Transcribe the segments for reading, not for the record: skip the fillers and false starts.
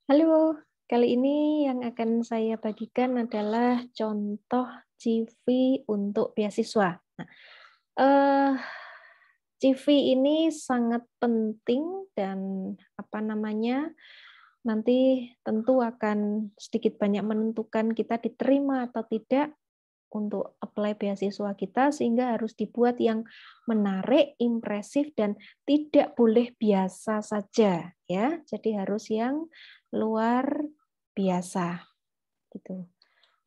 Halo, kali ini yang akan saya bagikan adalah contoh CV untuk beasiswa. Nah, eh, CV ini sangat penting dan nanti tentu akan sedikit banyak menentukan kita diterima atau tidak untuk apply beasiswa kita, sehingga harus dibuat yang menarik, impresif, dan tidak boleh biasa saja, ya. Jadi harus yang luar biasa, gitu.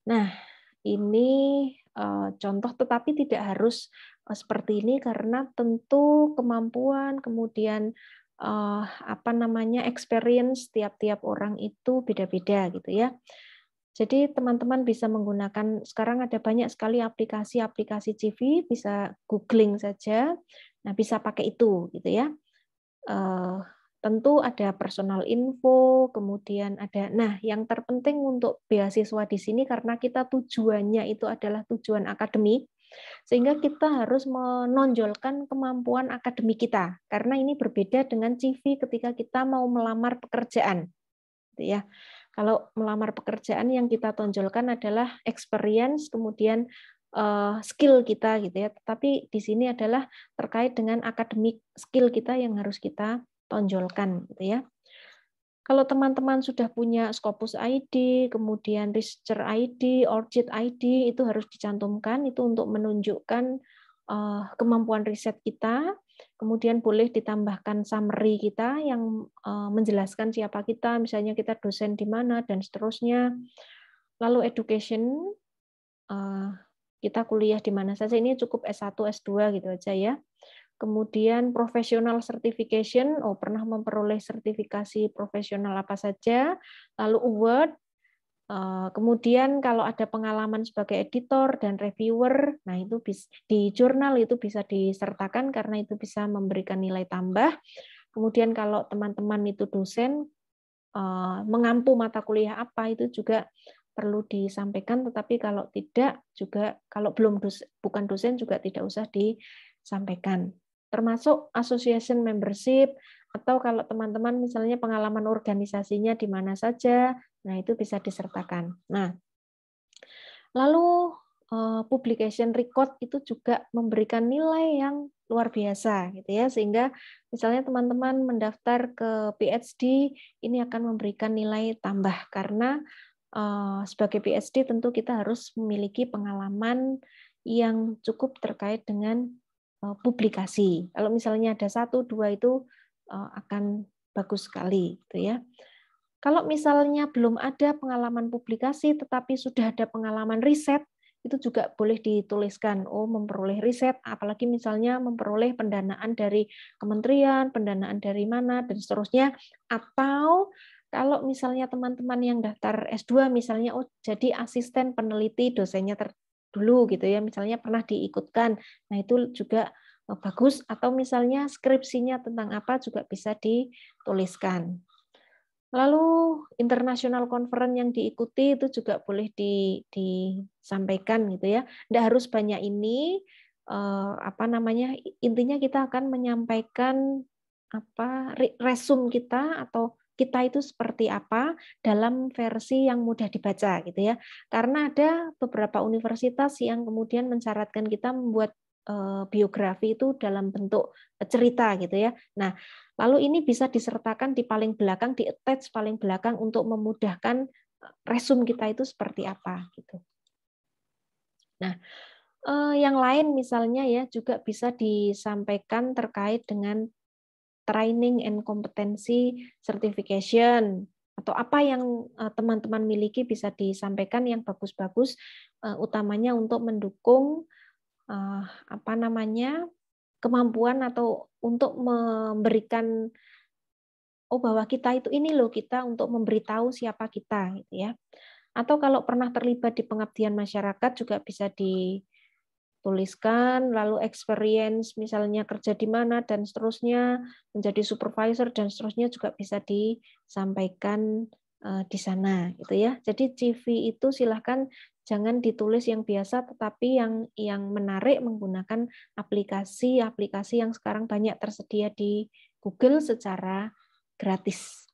Nah, ini contoh, tetapi tidak harus seperti ini karena tentu kemampuan, kemudian experience tiap-tiap orang itu beda-beda, gitu ya. Jadi teman-teman bisa menggunakan, sekarang ada banyak sekali aplikasi-aplikasi CV, bisa googling saja. Nah, bisa pakai itu gitu ya. Tentu ada personal info, kemudian ada, nah yang terpenting untuk beasiswa di sini karena kita tujuannya itu adalah tujuan akademik, sehingga kita harus menonjolkan kemampuan akademik kita. Karena ini berbeda dengan CV ketika kita mau melamar pekerjaan, gitu ya. Kalau melamar pekerjaan yang kita tonjolkan adalah experience, kemudian skill kita gitu ya. Tetapi di sini adalah terkait dengan akademik skill kita yang harus kita tonjolkan gitu ya. Kalau teman-teman sudah punya Scopus ID, kemudian Researcher ID, Orchid ID, itu harus dicantumkan, itu untuk menunjukkan kemampuan riset kita. Kemudian boleh ditambahkan summary kita yang menjelaskan siapa kita, misalnya kita dosen di mana, dan seterusnya. Lalu education, kita kuliah di mana saja, ini cukup S1, S2 gitu aja ya. Kemudian professional certification, pernah memperoleh sertifikasi profesional apa saja. Lalu award, kemudian kalau ada pengalaman sebagai editor dan reviewer, nah itu di jurnal itu bisa disertakan karena itu bisa memberikan nilai tambah. Kemudian kalau teman-teman itu dosen, mengampu mata kuliah apa itu juga perlu disampaikan, tetapi kalau tidak juga, kalau bukan dosen juga tidak usah disampaikan. Termasuk association membership, atau kalau teman-teman misalnya pengalaman organisasinya di mana saja, nah itu bisa disertakan. Nah, lalu publication record itu juga memberikan nilai yang luar biasa gitu ya, sehingga misalnya teman-teman mendaftar ke PhD ini akan memberikan nilai tambah karena sebagai PhD tentu kita harus memiliki pengalaman yang cukup terkait dengan publikasi. Kalau misalnya ada 1, 2 itu akan bagus sekali gitu ya. Kalau misalnya belum ada pengalaman publikasi, tetapi sudah ada pengalaman riset, itu juga boleh dituliskan, memperoleh riset, apalagi misalnya memperoleh pendanaan dari kementerian, pendanaan dari mana, dan seterusnya. Atau kalau misalnya teman-teman yang daftar S2, misalnya, jadi asisten peneliti dosennya dulu, gitu ya, misalnya pernah diikutkan, nah itu juga bagus, atau misalnya skripsinya tentang apa juga bisa dituliskan. Lalu international conference yang diikuti itu juga boleh disampaikan gitu ya. Tidak harus banyak ini, intinya kita akan menyampaikan resume kita atau kita itu seperti apa dalam versi yang mudah dibaca gitu ya. Karena ada beberapa universitas yang kemudian mensyaratkan kita membuat biografi itu dalam bentuk cerita gitu ya. Nah, lalu ini bisa disertakan di paling belakang, di attach paling belakang untuk memudahkan resume kita itu seperti apa gitu. Nah, yang lain misalnya ya juga bisa disampaikan terkait dengan training and competency certification atau apa yang teman-teman miliki bisa disampaikan yang bagus-bagus, utamanya untuk mendukung kemampuan atau untuk memberikan bahwa kita itu ini loh, kita untuk memberitahu siapa kita gitu ya. Atau kalau pernah terlibat di pengabdian masyarakat juga bisa dituliskan, lalu experience misalnya kerja di mana dan seterusnya, menjadi supervisor dan seterusnya juga bisa disampaikan di sana gitu ya. Jadi CV itu silahkan jangan ditulis yang biasa, tetapi yang menarik menggunakan aplikasi yang sekarang banyak tersedia di Google secara gratis.